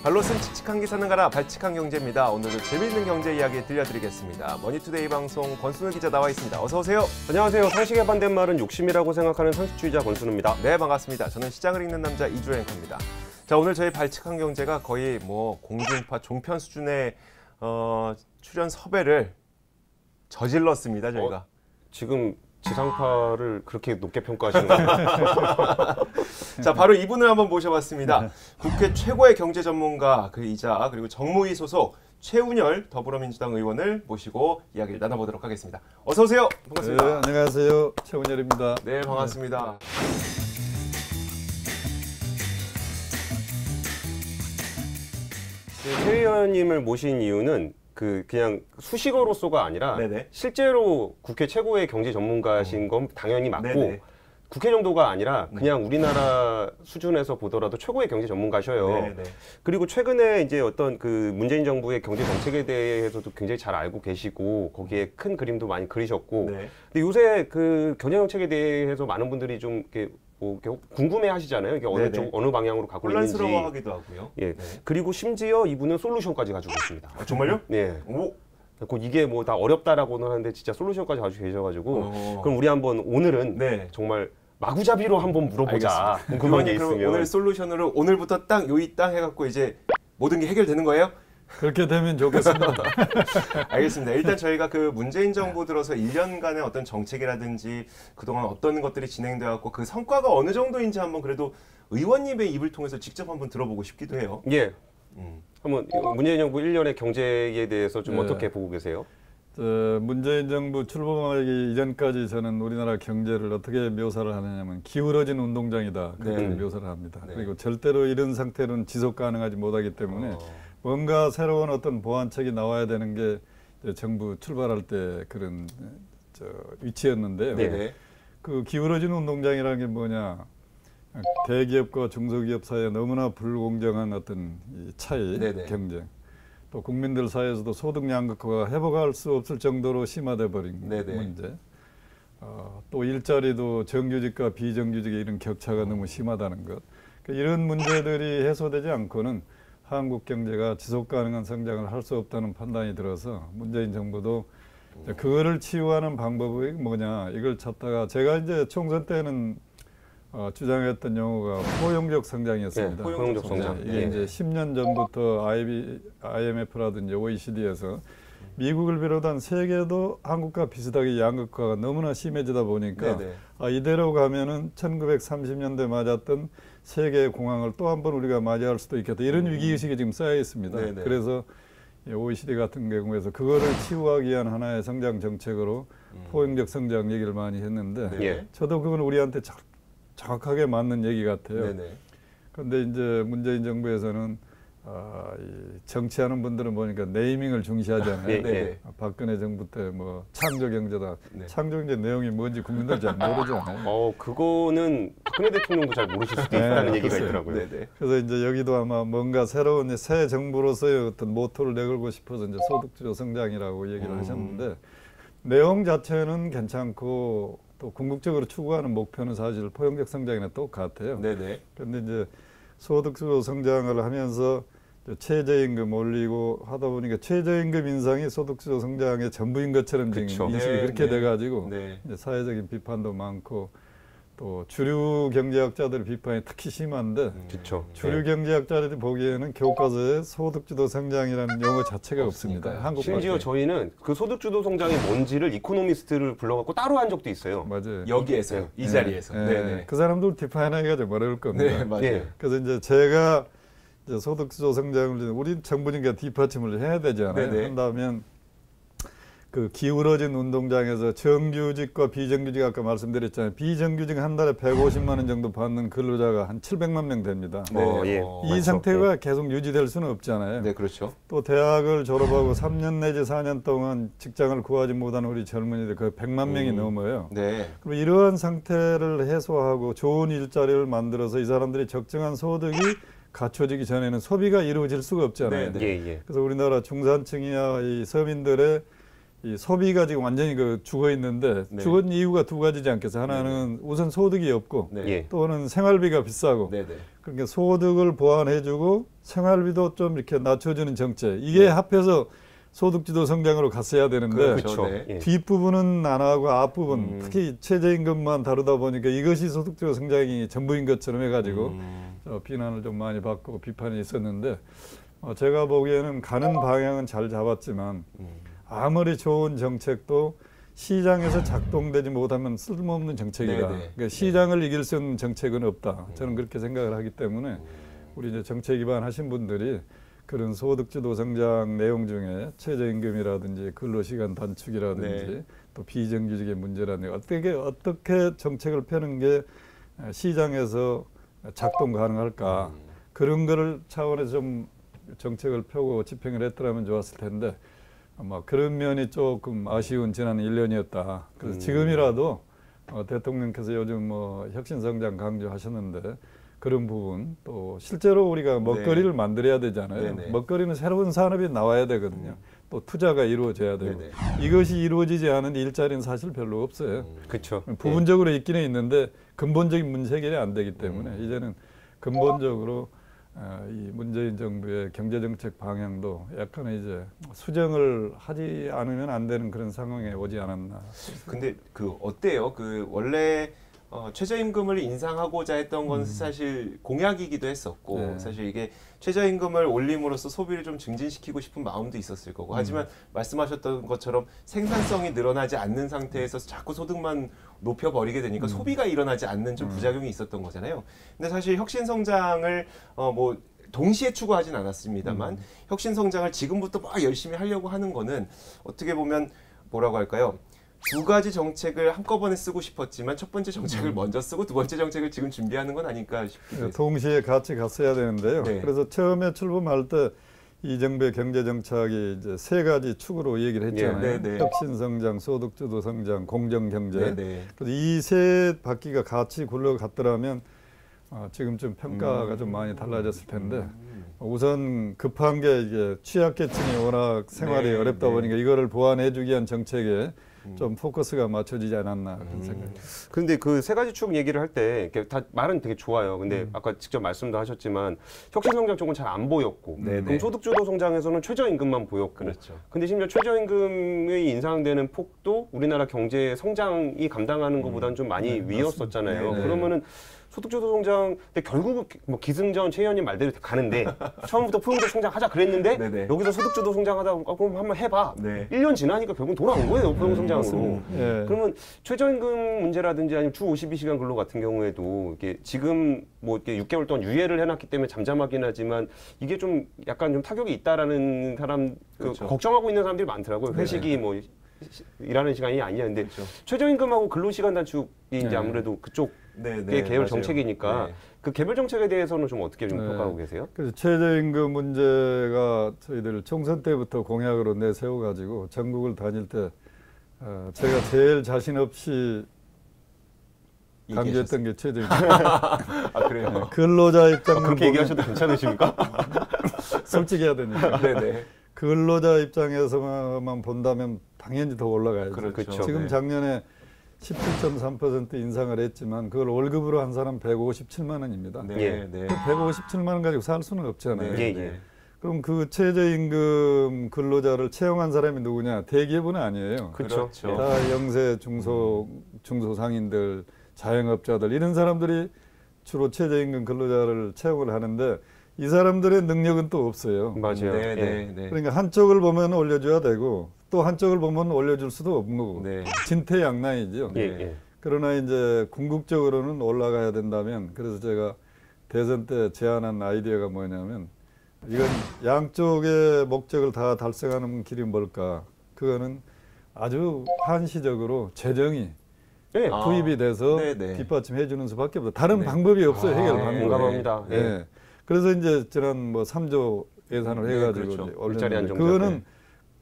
발로 쓴 칙칙한 기사는 가라 발칙한 경제입니다. 오늘도 재미있는 경제 이야기 들려드리겠습니다. 머니투데이 방송 권순우 기자 나와 있습니다. 어서 오세요. 안녕하세요. 상식의 반대말은 욕심이라고 생각하는 상식주의자 권순우입니다. 네, 반갑습니다. 저는 시장을 읽는 남자 이주호 앵커입니다. 자, 오늘 저희 발칙한 경제가 거의 공중파 종편 수준의 출연 섭외를 저질렀습니다. 저희가 지금 지상파를 그렇게 높게 평가하시나요? 자, 바로 이분을 한번 모셔봤습니다. 국회 최고의 경제 전문가 이자 그리고 정무위 소속 최운열 더불어민주당 의원을 모시고 이야기를 나눠보도록 하겠습니다. 어서 오세요. 반갑습니다. 네, 안녕하세요. 최운열입니다. 네, 반갑습니다. 최 의원님을 모신 이유는 그냥 수식어로서가 아니라 네네. 실제로 국회 최고의 경제 전문가신 건 당연히 맞고 네네. 국회 정도가 아니라 그냥 우리나라 수준에서 보더라도 최고의 경제 전문가셔요. 네네. 그리고 최근에 이제 어떤 문재인 정부의 경제 정책에 대해서도 굉장히 잘 알고 계시고 거기에 큰 그림도 많이 그리셨고 네. 근데 요새 경제 정책에 대해서 많은 분들이 좀 이렇게 궁금해 하시잖아요. 이게 어느 방향으로 가고 있는지. 혼란스러워하기도 하고요. 예. 네. 그리고 심지어 이분은 솔루션까지 가지고 있습니다. 아, 정말요? 예. 오. 이게 다 어렵다라고는 하는데 진짜 솔루션까지 가지고 계셔가지고 그럼 우리 오늘은 네. 정말 마구잡이로 한번 물어보자. 궁금한 게 그럼 있으면. 오늘 솔루션으로 오늘부터 딱 요이 땅 해갖고 이제 모든 게 해결되는 거예요? 그렇게 되면 좋겠습니다. 알겠습니다. 일단 저희가 문재인 정부 들어서 1년간의 어떤 정책이라든지 그동안 어떤 것들이 진행되었고 그 성과가 어느 정도인지 한번 그래도 의원님의 입을 통해서 직접 한번 들어보고 싶기도 해요. 예. 한번 문재인 정부 1년의 경제에 대해서 좀 어떻게 보고 계세요? 문재인 정부 출범하기 이전까지 저는 우리나라 경제를 어떻게 묘사를 하느냐면 기울어진 운동장이다. 그렇게 묘사를 합니다. 네. 그리고 절대로 이런 상태로는 지속 가능하지 못하기 때문에 뭔가 새로운 어떤 보완책이 나와야 되는 게 정부 출발할 때 그런 위치였는데요. 네네. 기울어진 운동장이라는 게 뭐냐? 대기업과 중소기업 사이에 너무나 불공정한 어떤 이 차이, 네네. 경쟁. 또 국민들 사이에서도 소득 양극화가 회복할 수 없을 정도로 심화돼 버린 네네. 문제. 또 일자리도 정규직과 비정규직의 이런 격차가 너무 심하다는 것. 이런 문제들이 해소되지 않고는 한국 경제가 지속 가능한 성장을 할 수 없다는 판단이 들어서 문재인 정부도 그거를 치유하는 방법이 뭐냐 이걸 찾다가 제가 이제 총선 때는 주장했던 용어가 포용적 성장이었습니다. 네, 포용적 성장. 이게 이제 10년 전부터 IMF라든지 OECD에서 미국을 비롯한 세계도 한국과 비슷하게 양극화가 너무나 심해지다 보니까 이대로 가면은 1930년대 맞았던 세계의 공황을 또 한 번 우리가 맞이할 수도 있겠다. 이런 위기의식이 지금 쌓여 있습니다. 네네. 그래서 OECD 같은 경우에서 그거를 치유하기 위한 하나의 성장 정책으로 포용적 성장 얘기를 많이 했는데 저도 그건 우리한테 정확하게 맞는 얘기 같아요. 그런데 이제 문재인 정부에서는 정치하는 분들은 보니까 네이밍을 중시하잖아요. 박근혜 정부 때 창조경제다. 창조경제 내용이 뭔지 국민들 잘 모르잖아요. 그거는 박근혜 대통령도 잘 모르실 수도 있다는 얘기가 있더라고요. 그래서 이제 여기도 아마 뭔가 새로운 새 정부로서의 어떤 모토를 내걸고 싶어서 이제 소득주도 성장이라고 얘기를 하셨는데 내용 자체는 괜찮고 또 궁극적으로 추구하는 목표는 사실 포용적 성장이나 똑같아요. 그런데 이제 소득주도 성장을 하면서 최저임금 올리고 하다 보니까 최저임금 인상이 소득주도 성장의 전부인 것처럼 지금 인식이 그렇게 돼가지고 이제 사회적인 비판도 많고 또 주류 경제학자들 비판이 특히 심한데 주류 경제학자들이 보기에는 교과서에 소득주도 성장이라는 용어 자체가 없습니다. 심지어 저희는 그 소득주도 성장이 뭔지를 이코노미스트를 불러갖고 따로 한 적도 있어요. 맞아요. 여기에서요. 이 자리에서. 그 사람들 디파인하기가 좀 어려울 겁니다. 맞아요. 그래서 이제 제가 소득주도 성장을 우리 정부니까 뒷받침을 해야 되잖아요. 한다면 기울어진 운동장에서 정규직과 비정규직 아까 말씀드렸잖아요. 비정규직 한 달에 150만 원 정도 받는 근로자가 한 700만 명 됩니다. 이 상태가 계속 유지될 수는 없잖아요. 또 대학을 졸업하고 3년 내지 4년 동안 직장을 구하지 못하는 우리 젊은이들 거의 100만 명이 넘어요. 그럼 이러한 상태를 해소하고 좋은 일자리를 만들어서 이 사람들이 적정한 소득이 갖춰지기 전에는 소비가 이루어질 수가 없잖아요. 그래서 우리나라 중산층이야 이 서민들의 이 소비가 지금 완전히 그 죽어 있는데 네. 죽은 이유가 두 가지지 않겠어요. 하나는 우선 소득이 없고 네. 예. 또는 생활비가 비싸고 네, 네. 그러니까 소득을 보완해주고 생활비도 좀 이렇게 낮춰주는 정책 이게 합해서 소득주도 성장으로 갔어야 되는데 그렇죠. 네. 예. 뒷부분은 안 하고 앞부분 특히 최저임금만 다루다 보니까 이것이 소득주도 성장이 전부인 것처럼 해가지고 비난을 좀 많이 받고 비판이 있었는데 제가 보기에는 가는 방향은 잘 잡았지만 아무리 좋은 정책도 시장에서 작동되지 못하면 쓸모없는 정책이다. 네네. 그러니까 시장을 이길 수 있는 정책은 없다. 저는 그렇게 생각을 하기 때문에 우리 이제 정책 위반하신 분들이 그런 소득주도 성장 내용 중에 최저임금이라든지 근로시간 단축이라든지 네. 또 비정규직의 문제라든지 어떻게 정책을 펴는 게 시장에서 작동 가능할까 그런 거를 차원에서 좀 정책을 펴고 집행을 했더라면 좋았을 텐데 아마 그런 면이 조금 아쉬운 지난 1년이었다. 그래서 지금이라도 대통령께서 요즘 뭐 혁신성장 강조하셨는데 그런 부분 또 실제로 우리가 먹거리를 만들어야 되잖아요. 네네. 먹거리는 새로운 산업이 나와야 되거든요. 또 투자가 이루어져야 되고 네네. 이것이 이루어지지 않은 일자리는 사실 별로 없어요. 그렇죠. 부분적으로 있기는 있는데 근본적인 문제 해결이 안 되기 때문에 이제는 근본적으로 이 문재인 정부의 경제정책 방향도 약간의 이제 수정을 하지 않으면 안 되는 그런 상황에 오지 않았나. 근데 그 어때요? 그 원래 최저임금을 인상하고자 했던 건 사실 공약이기도 했었고 네. 사실 이게 최저임금을 올림으로써 소비를 좀 증진시키고 싶은 마음도 있었을 거고 하지만 말씀하셨던 것처럼 생산성이 늘어나지 않는 상태에서 자꾸 소득만 높여버리게 되니까 소비가 일어나지 않는 좀 부작용이 있었던 거잖아요. 근데 사실 혁신성장을 뭐 동시에 추구하진 않았습니다만 혁신성장을 지금부터 막 열심히 하려고 하는 거는 어떻게 보면 뭐라고 할까요? 두 가지 정책을 한꺼번에 쓰고 싶었지만 첫 번째 정책을 먼저 쓰고 두 번째 정책을 지금 준비하는 건 아닐까 싶기도 해요. 동시에 같이 갔어야 되는데요. 네. 그래서 처음에 출범할 때 이 정부의 경제정책이 이제 세 가지 축으로 얘기를 했잖아요. 네, 네. 혁신성장, 소득주도 성장, 공정경제. 네, 네. 그래서 이 세 바퀴가 같이 굴러갔더라면 지금쯤 평가가 좀 많이 달라졌을 텐데 우선 급한 게 이게 취약계층이 워낙 생활이 네, 어렵다 네. 보니까 이거를 보완해주기 위한 정책에 좀 포커스가 맞춰지지 않았나 그런 생각이. 근데 그 세 가지 축 얘기를 할 때 다 말은 되게 좋아요. 근데 아까 직접 말씀도 하셨지만 혁신성장 쪽은 잘 안 보였고 네네. 그럼 소득주도 성장에서는 최저임금만 보였고 그렇죠. 근데 심지어 최저임금이 인상되는 폭도 우리나라 경제 성장이 감당하는 것보다는 좀 많이 위였었잖아요. 네네. 그러면은 소득주도 성장 근데 결국 뭐 기승전 최 의원님 말대로 가는데 처음부터 포용적 성장하자 그랬는데 네네. 여기서 소득주도 성장하다 그럼 한번 해봐. 네. 1년 지나니까 결국 돌아온 거예요 포용 성장으로. 예. 그러면 최저임금 문제라든지 아니면 주 52시간 근로 같은 경우에도 이게 지금 뭐 이렇게 6개월 동안 유예를 해놨기 때문에 잠잠하긴 하지만 이게 좀 약간 좀 타격이 있다라는 사람 그렇죠. 걱정하고 있는 사람들이 많더라고요. 회식이 뭐 일하는 시간이 아니냐. 근데 그렇죠. 최저임금하고 근로시간 단축이 이제 네. 아무래도 그쪽 네, 게 계열 맞아요. 정책이니까 네. 그 개별 정책에 대해서는 좀 어떻게 좀 네. 평가하고 계세요? 그래서 최저임금 문제가 저희들 총선 때부터 공약으로 내세워가지고 전국을 다닐 때 제가 제일 자신 없이 강조했던 게 최저임금. 아 그래요? 근로자 입장을 그렇게 보면 얘기하셔도 괜찮으십니까? 솔직해야 되니까. 네네. 근로자 입장에서만 본다면 당연히 더 올라가야죠. 그렇죠. 지금 네. 작년에 17.3% 인상을 했지만 그걸 월급으로 한 사람 157만 원입니다. 네, 예. 네. 157만 원 가지고 살 수는 없잖아요. 네, 예, 네. 예. 그럼 그 최저임금 근로자를 채용한 사람이 누구냐? 대기업은 아니에요. 그렇죠. 다 영세 중소상인들, 자영업자들 이런 사람들이 주로 최저임금 근로자를 채용을 하는데 이 사람들의 능력은 또 없어요. 맞아요. 네, 예. 네, 네. 그러니까 한쪽을 보면 올려줘야 되고 또 한쪽을 보면 올려줄 수도 없는 거고 네. 진퇴양난이죠. 예, 예. 그러나 이제 궁극적으로는 올라가야 된다면 그래서 제가 대선 때 제안한 아이디어가 뭐냐면 이건 양쪽의 목적을 다 달성하는 길이 뭘까? 그거는 아주 한시적으로 재정이 예. 아. 투입이 돼서 네네. 뒷받침해 주는 수밖에 없다. 다른 네. 방법이 없어요. 해결 네. 방법이. 공감합니다. 예. 예. 그래서 이제 지난 뭐 3조 예산을 네, 해가지고 그렇죠. 이제 일자리 올렸는데 안정자. 그거는 네.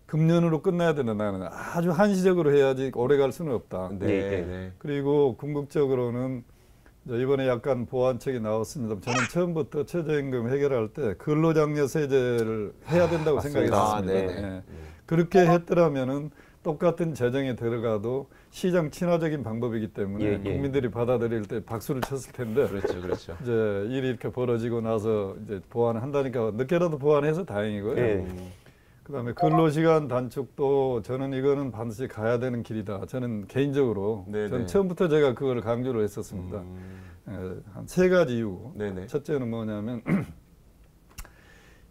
금년으로 끝나야 된다. 나는 아주 한시적으로 해야지 오래 갈 수는 없다. 네, 예, 예. 네. 그리고 궁극적으로는 이제 이번에 약간 보완책이 나왔습니다. 저는 처음부터 최저임금 해결할 때 근로장려세제를 해야 된다고 맞습니다. 생각했습니다. 아, 네네. 예. 그렇게 했더라면은 똑같은 재정에 들어가도 시장 친화적인 방법이기 때문에 예, 예. 국민들이 받아들일 때 박수를 쳤을 텐데 그렇죠, 그렇죠. 이제 일이 이렇게 벌어지고 나서 이제 보완을 한다니까 늦게라도 보완해서 다행이고요. 예. 그다음에 근로시간 단축도 저는 이거는 반드시 가야 되는 길이다. 저는 개인적으로 네네. 저는 처음부터 제가 그걸 강조를 했었습니다. 한 세 가지 이유. 네네. 첫째는 뭐냐면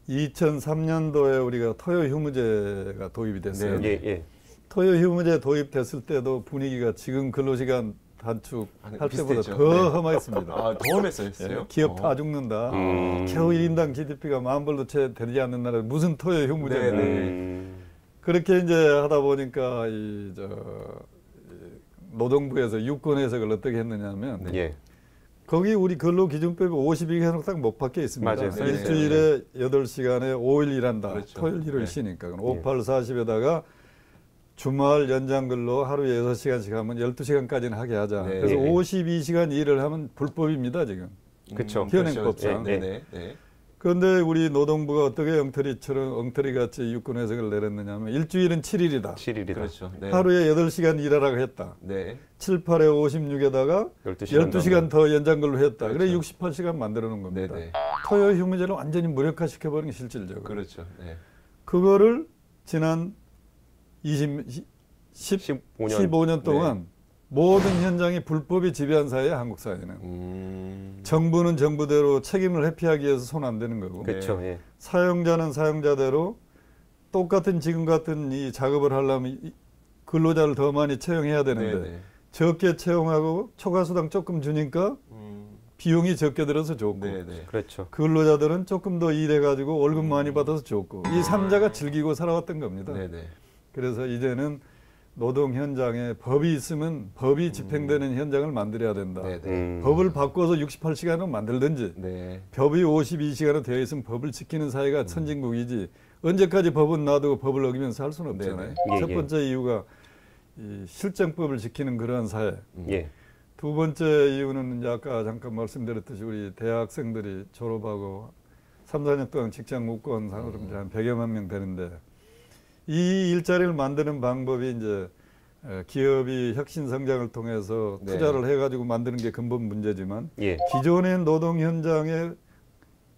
2003년도에 우리가 토요 휴무제가 도입이 됐어요. 네. 예, 예. 토요 휴무제 도입됐을 때도 분위기가 지금 근로시간 단축할 때보다 비슷했죠. 더 네. 험했습니다. 아, 경험했어요? 예, 기업 다 죽는다. 겨우 1인당 GDP가 10,000불도 채 되지 않는 나라에 무슨 토요 휴무제냐. 네네. 그렇게 이제 하다 보니까 노동부에서 유권 해석을 어떻게 했느냐면 네. 예. 거기 우리 근로기준법이 52개는 딱 못 박혀 있습니다. 맞아요. 네. 일주일에 8시간에 5일 일한다. 그렇죠. 토요일, 일요일 네. 쉬니까. 58, 40에다가 주말 연장 근로 하루에 6시간씩 하면 12시간까지는 하게 하자. 네. 그래서 네. 52시간 일을 하면 불법입니다, 지금. 그쵸. 현행법상. 네. 네. 네. 그런데 우리 노동부가 어떻게 엉터리 같이 유권 해석을 내렸느냐면 일주일은 7일이다. 7일이다. 그렇죠. 네. 하루에 8시간 일하라고 했다. 네. 7, 8에 56에다가 12시간 12시간 더 연장 근로 했다. 그래 그렇죠. 68시간 만들어 놓은 겁니다. 네네. 토요 휴무제를 완전히 무력화시켜 버리는 게 실질적으로. 그렇죠. 네. 그거를 지난 15년. 15년 동안 모든 현장이 불법이 지배한 사회야, 한국 사회는. 정부는 정부대로 책임을 회피하기 위해서 손 안 대는 거고. 그렇죠. 예. 사용자는 사용자대로 똑같은 지금 같은 이 작업을 하려면 근로자를 더 많이 채용해야 되는데 네네. 적게 채용하고 초과수당 조금 주니까 비용이 적게 들어서 좋고 네네. 그렇죠. 근로자들은 조금 더 일해가지고 월급 많이 받아서 좋고 이 삼자가 즐기고 살아왔던 겁니다. 네네. 그래서 이제는 노동 현장에 법이 있으면 법이 집행되는 현장을 만들어야 된다. 네네. 법을 바꿔서 68시간을 만들든지 네. 법이 52시간으로 되어 있으면 법을 지키는 사회가 선진국이지 언제까지 법은 놔두고 법을 어기면서 할 수는 없잖아요. 네네. 예, 첫 예. 번째 이유가 이 실정법을 지키는 그러한 사회. 예. 두 번째 이유는 이제 아까 잠깐 말씀드렸듯이 우리 대학생들이 졸업하고 3, 4년 동안 직장 못 구한 사람이 한 100여만 명 되는데 이 일자리를 만드는 방법이 이제 기업이 혁신 성장을 통해서 네. 투자를 해가지고 만드는 게 근본 문제지만 예. 기존의 노동 현장의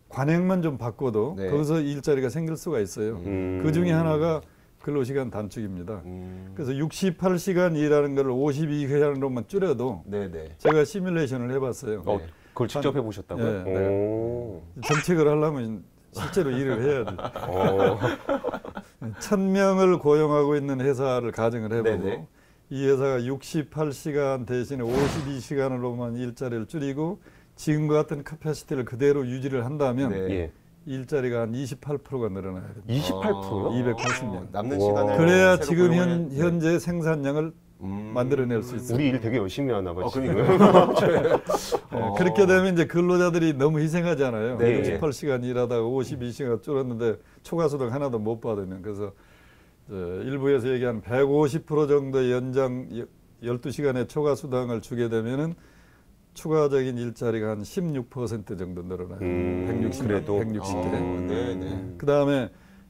관행만 좀 바꿔도 네. 거기서 일자리가 생길 수가 있어요. 그 중에 하나가 근로시간 단축입니다. 그래서 68시간 일하는 걸 52시간으로만 줄여도 네네. 제가 시뮬레이션을 해봤어요. 어, 그걸 직접 해보셨다고요? 예, 네. 오. 정책을 하려면 실제로 일을 해야지. 어. 1,000명을 고용하고 있는 회사를 가정을 해보고 네네. 이 회사가 68시간 대신에 52시간으로만 일자리를 줄이고 지금과 같은 캐패시티를 그대로 유지를 한다면 네. 예. 일자리가 한 28%가 늘어나야 됩니다. 28%요? 280명. 남는 와. 시간을 그래야 새로 지금 고용을 해- 현재 생산량을 만들어낼 수 있어요. 우리 일 되게 열심히 하나 봐. 지금. 그러니까요. 그렇게 되면 이제 근로자들이 너무 희생하잖아요. 네. 68시간 일하다가 52시간 줄었는데 초과수당 하나도 못 받으면 그래서 일부에서 얘기한 150% 정도 연장 12시간의 초과수당을 주게 되면은 추가적인 일자리가 한 16% 정도 늘어나요. 160개. 그래도. 160개. 네네. 그다음에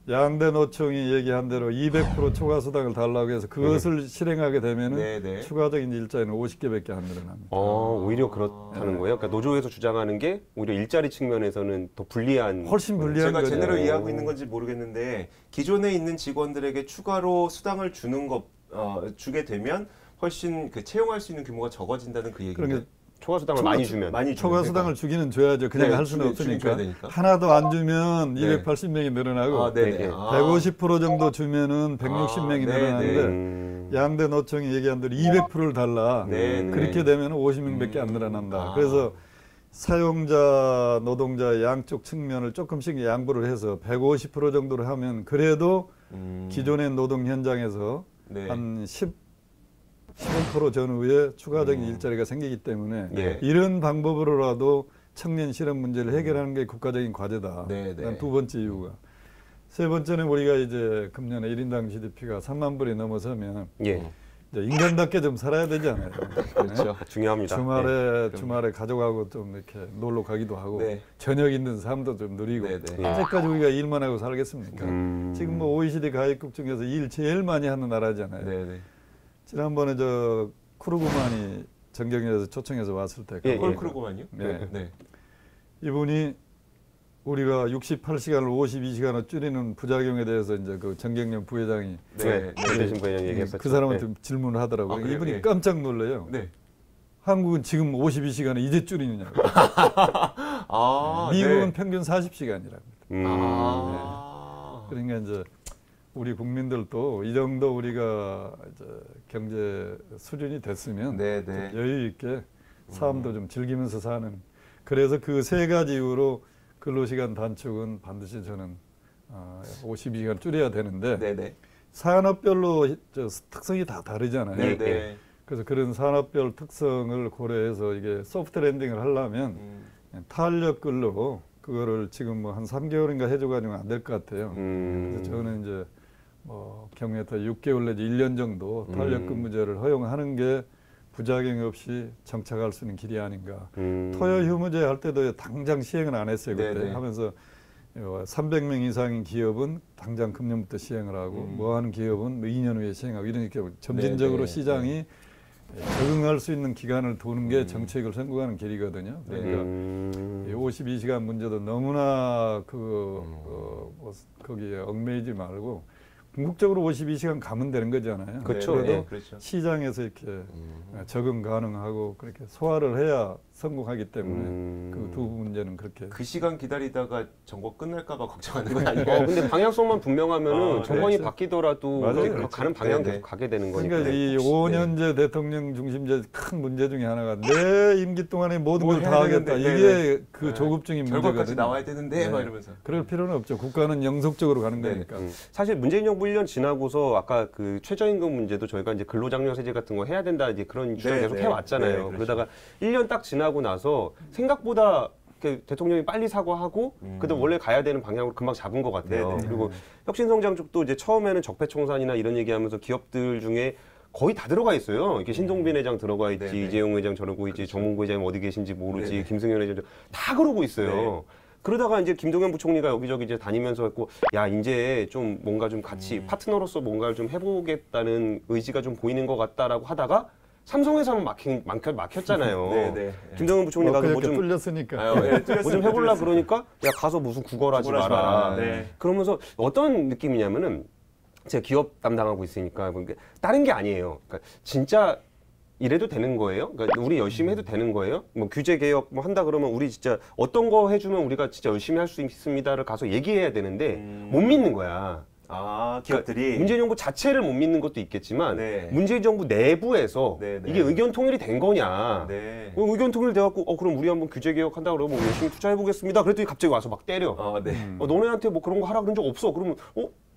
양대 노총이 얘기한 대로 200% 초과수당을 달라고 해서 그것을 실행하게 되면은 네네. 추가적인 일자리는 50개밖에 안 늘어납니다. 오히려 그렇다는 거예요. 그러니까 노조에서 주장하는 게 오히려 일자리 측면에서는 더 불리한. 훨씬 불리한 제가 거죠. 제대로 이해하고 있는 건지 모르겠는데 기존에 있는 직원들에게 추가로 수당을 주게 되면 훨씬 그 채용할 수 있는 규모가 적어진다는 그 얘기인데. 그러니까 초과수당을 많이 주면. 많이 초과수당을 주기는 줘야죠. 그냥 네, 할 수는 주긴 없으니까. 줘야 되니까. 하나도 안 주면 네. 280명이 늘어나고 아, 네네. 네. 150% 정도 주면은 160명이 네, 늘어나는데 양대 노총이 얘기한 대로 200%를 달라. 네, 네. 그렇게 되면 50명밖에 안 늘어난다. 아. 그래서 사용자, 노동자 양쪽 측면을 조금씩 양보를 해서 150% 정도를 하면 그래도 기존의 노동 현장에서 네. 한 15% 전후에 추가적인 일자리가 생기기 때문에 네. 이런 방법으로라도 청년 실업 문제를 해결하는 게 국가적인 과제다. 네, 네. 두 번째 이유가. 세 번째는 우리가 이제 금년에 1인당 GDP가 3만 불이 넘어서면 예. 이제 인간답게 좀 살아야 되잖아요. 그렇죠. 중요합니다. 주말에 가족하고 좀 이렇게 놀러 가기도 하고 네. 저녁 있는 삶도 좀 누리고 네, 네. 언제까지 우리가 일만 하고 살겠습니까? 지금 뭐 OECD 가입국 중에서 일 제일 많이 하는 나라잖아요. 네, 네. 지난번에 저 크루그만이 정경련에서 초청해서 왔을 때 폴 크루그만이요? 네. 네. 이분이 우리가 68시간을 52시간으로 줄이는 부작용에 대해서 이제 그 정경련 부회장이 네. 대신 부회장이 얘기했었죠. 그 사람한테 네. 질문을 하더라고요. 아, 그래요? 이분이 네. 깜짝 놀래요. 네. 한국은 지금 52시간을 이제 줄이느냐고. 아, 미국은 네. 평균 40시간이라고. 아. 그러니까 이제 우리 국민들도 이 정도 우리가 이제 경제 수준이 됐으면 네, 네. 좀 여유 있게 삶도 좀 즐기면서 사는. 그래서 그 세 가지 이유로 근로시간 단축은 반드시 저는 52시간 줄여야 되는데 네, 네. 산업별로 저 특성이 다 다르잖아요. 네, 네. 그래서 그런 산업별 특성을 고려해서 이게 소프트 랜딩을 하려면 탄력 근로 그거를 지금 뭐 한 3개월인가 해줘가지고 안 될 것 같아요. 그래서 저는 이제 뭐 경우에 따라 6개월 내지 1년 정도 탄력 근무제를 허용하는 게 부작용 없이 정착할 수 있는 길이 아닌가. 토요 휴무제 할 때도 당장 시행을 안 했어요. 그때 네네. 하면서 300명 이상인 기업은 당장 금년부터 시행을 하고 뭐 하는 기업은 2년 후에 시행하고 이러니까 점진적으로 네네. 시장이 적응할 수 있는 기간을 두는 게 정책을 선구하는 길이거든요. 그러니까 이 52시간 문제도 너무나 거기에 얽매이지 말고 궁극적으로 52시간 가면 되는 거잖아요. 그렇죠. 그래도 네, 그렇죠. 시장에서 이렇게 적응 가능하고 그렇게 소화를 해야 성공하기 때문에 그 두 문제는 그렇게 그 시간 기다리다가 정권 끝날까봐 걱정하는 건 아니에요. 근데 방향성만 분명하면은 정권이 그렇죠. 바뀌더라도 맞아요. 이제 그렇죠. 가는 방향 네, 계속 네. 가게 되는 거니까. 그러니까 이 5년제 대통령 중심제 큰 문제 중에 하나가 내 임기 동안에 모든 뭘 걸 해야 다 하겠다. 되는데, 이게 네네. 그 네. 조급증인 결과까지 문제거든요. 나와야 되는데 네. 막 이러면서. 그럴 필요는 없죠. 국가는 영속적으로 가는 네. 거니까. 사실 문재인 정부 1년 지나고서 아까 그 최저임금 문제도 저희가 이제 근로장려세제 같은 거 해야 된다 이제 그런 주장 네, 계속 네. 해왔잖아요. 네, 그렇죠. 그러다가 1년 딱 지나고 나서 생각보다 대통령이 빨리 사과하고 그래도 원래 가야 되는 방향으로 금방 잡은 것 같아요. 네, 네. 그리고 혁신성장 쪽도 이제 처음에는 적폐청산이나 이런 얘기하면서 기업들 중에 거의 다 들어가 있어요. 이렇게 신동빈 회장 들어가 있지, 네네. 이재용 회장 저러고 있지, 정몽구 회장 어디 계신지 모르지, 네네. 김승현 회장 다 그러고 있어요. 네. 그러다가 이제 김동연 부총리가 여기저기 이제 다니면서 했고, 야 이제 좀 뭔가 좀 같이 파트너로서 뭔가를 좀 해보겠다는 의지가 좀 보이는 것 같다라고 하다가 삼성에서는 막혔잖아요. 네네. 김동연 부총리 가서 그렇게 뭐좀 뚫렸으니까. 뭐 좀 해보려 그러니까 야 가서 무슨 구걸하지 마라. 네. 그러면서 어떤 느낌이냐면은 제가 기업 담당하고 있으니까 그러니까 다른 게 아니에요. 그러니까 진짜 이래도 되는 거예요? 그러니까 우리 열심히 해도 되는 거예요? 뭐 규제 개혁 뭐 한다 그러면 우리 진짜 어떤 거 해주면 우리가 진짜 열심히 할 수 있습니다를 가서 얘기해야 되는데 못 믿는 거야. 아, 기업들이 문재인 정부 자체를 못 믿는 것도 있겠지만 네. 문재인 정부 내부에서 네, 네. 이게 의견 통일이 된 거냐? 네. 의견 통일 돼갖고 그럼 우리 한번 규제 개혁한다 그러면 열심히 투자해 보겠습니다. 그랬더니 갑자기 와서 막 때려. 네. 너네한테 뭐 그런 거 하라 그런 적 없어. 그러면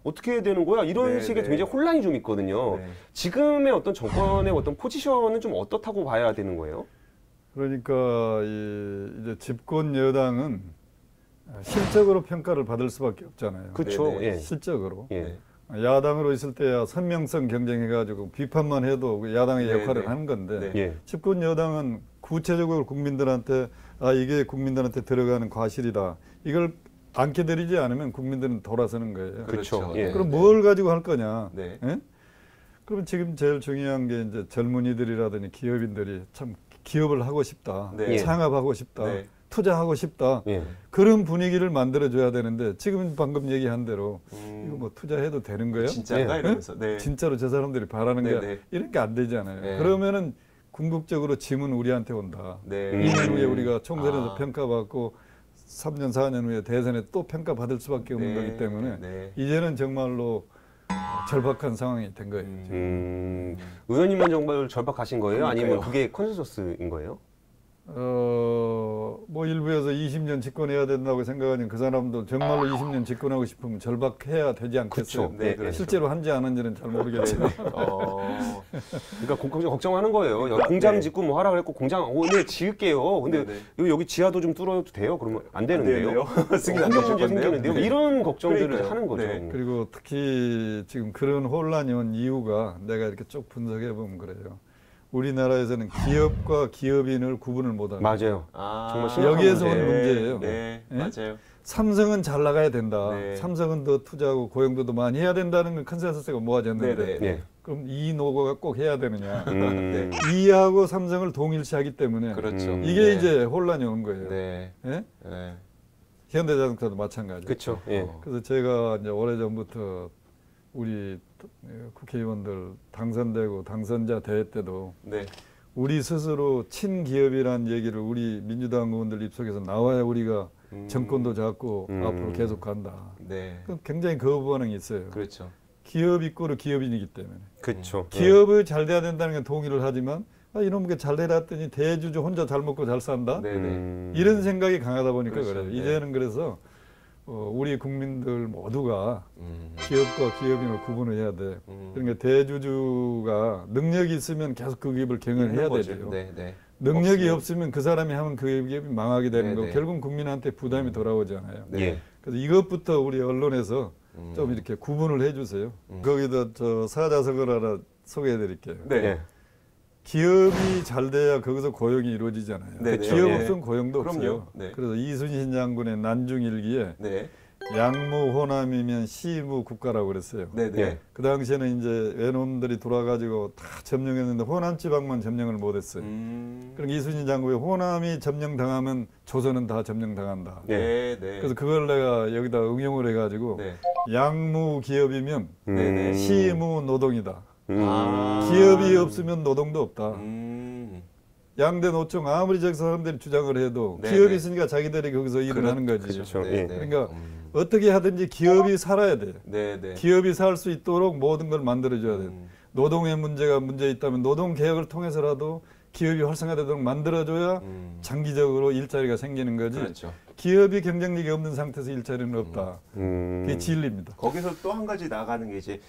어떻게 해야 되는 거야? 이런 네, 식의 네. 굉장히 혼란이 좀 있거든요. 네. 지금의 어떤 정권의 어떤 포지션은 좀 어떻다고 봐야 되는 거예요? 그러니까 이제 집권 여당은 실적으로 평가를 받을 수밖에 없잖아요. 그렇죠. 네네. 예. 실적으로. 예. 야당으로 있을 때야 선명성 경쟁해가지고 비판만 해도 그 야당의 네네. 역할을 하는 건데 네. 예. 집권 여당은 구체적으로 국민들한테 이게 국민들한테 들어가는 과실이다. 이걸 안겨드리지 않으면 국민들은 돌아서는 거예요. 그렇죠. 네. 예. 그럼 뭘 가지고 할 거냐? 네. 예? 그럼 지금 제일 중요한 게 이제 젊은이들이라든지 기업인들이 참 기업을 하고 싶다, 네. 창업하고 싶다, 네. 투자하고 싶다. 예. 그런 분위기를 만들어줘야 되는데 지금 방금 얘기한 대로 이거 뭐 투자해도 되는 거예요? 진짜인가 예. 이러면서. 네. 진짜로 저 사람들이 바라는 네, 게 네. 이런 게 안 되잖아요. 네. 그러면은 궁극적으로 짐은 우리한테 온다. 네. 2년 후에 우리가 총선에서 아. 평가받고 3년, 4년 후에 대선에 또 평가받을 수밖에 없는 네. 거기 때문에 네. 이제는 정말로 절박한 상황이 된 거예요. 지금. 의원님만 정말 절박하신 거예요? 아니면 그러니까요. 그게 컨센서스인 거예요? 뭐 일부에서 20년 집권해야 된다고 생각하는 그 사람들 정말로 20년 집권하고 싶으면 절박해야 되지 않겠어요? 그렇죠. 네, 그렇죠. 실제로 한지 안 한지는 잘 모르겠지만 그러니까 걱정하는 거예요. 공장 짓고 뭐 하라 그랬고 공장 네 지을게요. 근데 여기 지하도 좀 뚫어도 돼요? 그러면 안 되는데요. 승인 안 환경 문제 되실 건데요? 생기는데요. 네. 이런 걱정들을 그러니까요. 하는 거죠. 네. 그리고 특히 지금 그런 혼란이 온 이유가 내가 이렇게 쭉 분석해 보면 그래요. 우리나라에서는 기업과 기업인을 구분을 못합니다. 맞아요. 정말 심각한 여기에서 문제. 온 문제예요. 네, 예? 맞아요. 삼성은 잘 나가야 된다. 네. 삼성은 더 투자하고 고용도 더 많이 해야 된다는 건 컨센서스가 모아졌는데 네, 네. 예. 그럼 이 노고가 꼭 해야 되느냐. 네. 이하고 삼성을 동일시하기 때문에 그렇죠. 이게 네. 이제 혼란이 온 거예요. 네. 예? 네. 현대자동차도 마찬가지예요. 그렇죠. 예. 그래서 제가 이제 오래전부터 우리 국회의원들 당선되고 당선자 대회 때도 네. 우리 스스로 친기업이라는 얘기를 우리 민주당 의원들 입속에서 나와야 우리가 정권도 잡고 앞으로 계속 간다. 네. 그럼 굉장히 거부 반응이 있어요. 그렇죠. 기업 이꼬르 기업인이기 때문에. 그렇죠. 기업이 잘 돼야 된다는 건 동의를 하지만 이놈의 잘 되랬더니 대주주 혼자 잘 먹고 잘 산다. 네, 네. 이런 생각이 강하다 보니까 그렇죠. 그래요. 네. 이제는 그래서 우리 국민들 모두가 기업과 기업인을 구분을 해야 돼. 그러니까 대주주가 능력이 있으면 계속 그 기업을 경영해야 되죠. 네, 네. 능력이 없으면 그 사람이 하면 그 기업이 망하게 되는 네, 거고 네. 결국 국민한테 부담이 돌아오잖아요. 네. 예. 그래서 이것부터 우리 언론에서 좀 이렇게 구분을 해주세요. 거기다 저 사자성어를 하나 소개해드릴게요. 네. 예. 기업이 잘 돼야 거기서 고용이 이루어지잖아요. 네, 기업 네. 없으면 고용도 그럼요. 없어요. 네. 그래서 이순신 장군의 난중일기에 네. 양무 호남이면 시무 국가라고 그랬어요. 네, 네. 예. 그 당시에는 이제 외놈들이 돌아가지고 다 점령했는데 호남 지방만 점령을 못했어요. 그러니까 이순신 장군이 호남이 점령당하면 조선은 다 점령당한다. 네, 네. 그래서 그걸 내가 여기다 응용을 해가지고 네. 양무 기업이면 네, 네. 시무 노동이다. 아. 기업이 없으면 노동도 없다. 양대 노총 아무리 저 사람들이 주장을 해도 네, 기업이 네. 있으니까 자기들이 거기서 일을 하는 거지. 그렇죠. 네, 예. 네. 그러니까 어떻게 하든지 기업이 살아야 돼. 네, 네. 기업이 살 수 있도록 모든 걸 만들어줘야 돼. 노동의 문제가 문제 있다면 노동 개혁을 통해서라도 기업이 활성화되도록 만들어줘야 장기적으로 일자리가 생기는 거지. 그렇죠. 기업이 경쟁력이 없는 상태에서 일자리는 없다. 그게 진리입니다. 거기서 또 한 가지 나가는 게 이제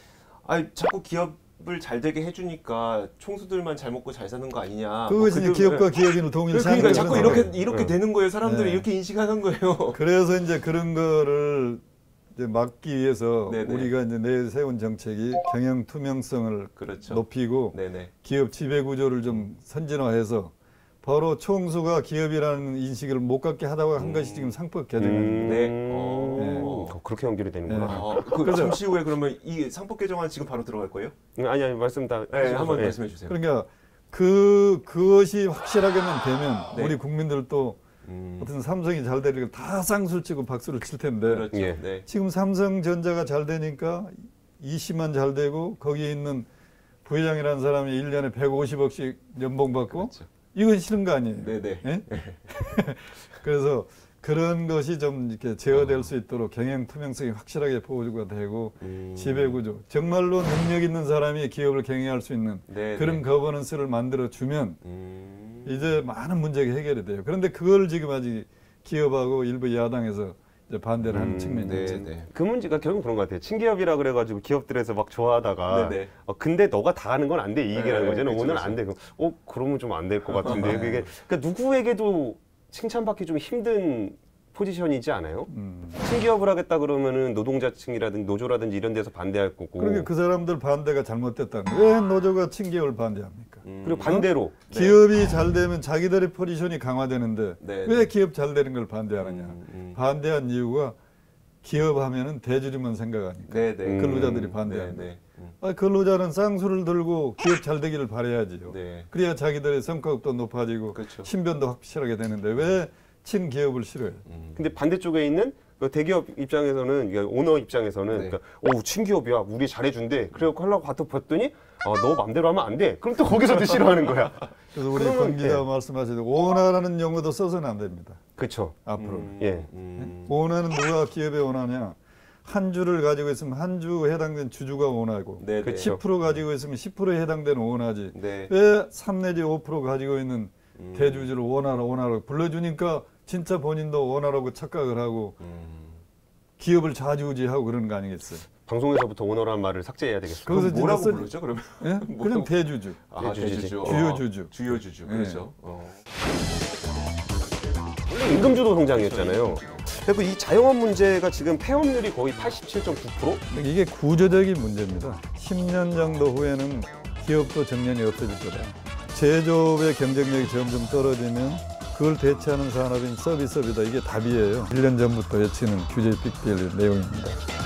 자꾸 기업을 잘 되게 해주니까 총수들만 잘 먹고 잘 사는 거 아니냐. 그것이 그들- 기업과 기업인을 동일시하는 그러니까 자꾸 거잖아요. 이렇게 되는 거예요. 사람들이 네. 이렇게 인식하는 거예요. 그래서 이제 그런 거를 이제 막기 위해서 네네. 우리가 이제 내세운 정책이 경영 투명성을 그렇죠. 높이고 네네. 기업 지배 구조를 좀 선진화해서 바로 총수가 기업이라는 인식을 못 갖게 하다가 한 것이 지금 상법 개정입니다. 네. 그렇게 연결이 되는구나. 잠시 후에 그러면 이 상법 개정안 지금 바로 들어갈 거예요? 아니 말씀 다. 네, 한번 예. 말씀해 주세요. 그러니까 그것이 확실하게만 되면 네. 우리 국민들도 어떤 삼성이 잘 되니까 다 쌍수를 치고 박수를 칠 텐데 그렇죠. 예. 네. 지금 삼성전자가 잘 되니까 이씨만 잘 되고 거기에 있는 부회장이라는 사람이 1년에 150억씩 연봉 받고 그렇죠. 이건 싫은 거 아니에요. 네네. 예? 그래서 그런 것이 좀 이렇게 제어될 수 있도록 경영 투명성이 확실하게 보호가 되고 지배구조 정말로 능력 있는 사람이 기업을 경영할 수 있는 네네. 그런 거버넌스를 만들어 주면 이제 많은 문제가 해결이 돼요. 그런데 그걸 지금 아직 기업하고 일부 야당에서 이제 반대를 하는 측면이 있죠. 네네. 그 문제가 결국 그런 것 같아요. 친기업이라 그래가지고 기업들에서 막 좋아하다가 네네. 근데 너가 다 하는 건 안 돼. 이 얘기라는 네, 거잖아요. 그쵸, 오늘 그쵸. 안 돼. 그러면 좀 안 될 것 같은데. 그게 그러니까 누구에게도 칭찬받기 좀 힘든 포지션이지 않아요? 친기업을 하겠다 그러면은 노동자층이라든지 노조라든지 이런 데서 반대할 거고. 그러니까 그 사람들 반대가 잘못됐다는 거예요. 왜 노조가 친기업을 반대합니까? 그리고 반대로 기업이 잘 되면 자기들의 포지션이 강화되는데 네, 왜 네. 기업 잘 되는 걸 반대하느냐. 반대한 이유가 기업하면은 대주주만 생각하니까. 네네. 근로자들이 반대한다. 네네. 근로자는 쌍수를 들고 기업 잘 되기를 바라야지요. 네. 그래야 자기들의 성과급도 높아지고 그렇죠. 신변도 확실하게 되는데 왜 친기업을 싫어해요? 근데 반대쪽에 있는 그 대기업 입장에서는 그러니까 오너 입장에서는 네. 그러니까 친기업이야 우리 잘해준대 그래갖고 하려고 갖다 봤더니 너 맘대로 하면 안 돼. 그럼 또 거기서도 싫어하는 거야. 그래서 우리 그러면, 권 기자 예. 말씀하시듯 오너라는 용어도 써서는 안 됩니다. 그렇죠. 앞으로. 예. 오너는 누가 기업의 오너냐? 한 주를 가지고 있으면 한 주 해당된 주주가 오너고 네네. 10% 가지고 있으면 10%에 해당되는 오너지. 네. 왜 3 내지 5% 가지고 있는 대주주를 원하라고 불러주니까 진짜 본인도 원하라고 착각을 하고 기업을 좌지우지하고 그러는 거 아니겠어요? 방송에서부터 오너라는 말을 삭제해야 되겠어요. 거기서 그럼 뭐라고 진짜 부르죠 그러면? 예? 그냥 대주주. 아, 대주주. 주요 주주. 주요 주주. 그렇죠. 원래 임금주도 성장이었잖아요. 그리고 이 자영업 문제가 지금 폐업률이 거의 87.9%? 이게 구조적인 문제입니다. 10년 정도 후에는 기업도 정년이 없어질 거다. 제조업의 경쟁력이 점점 떨어지면 그걸 대체하는 산업인 서비스업이다. 이게 답이에요. 1년 전부터 외치는 규제 빅딜 내용입니다.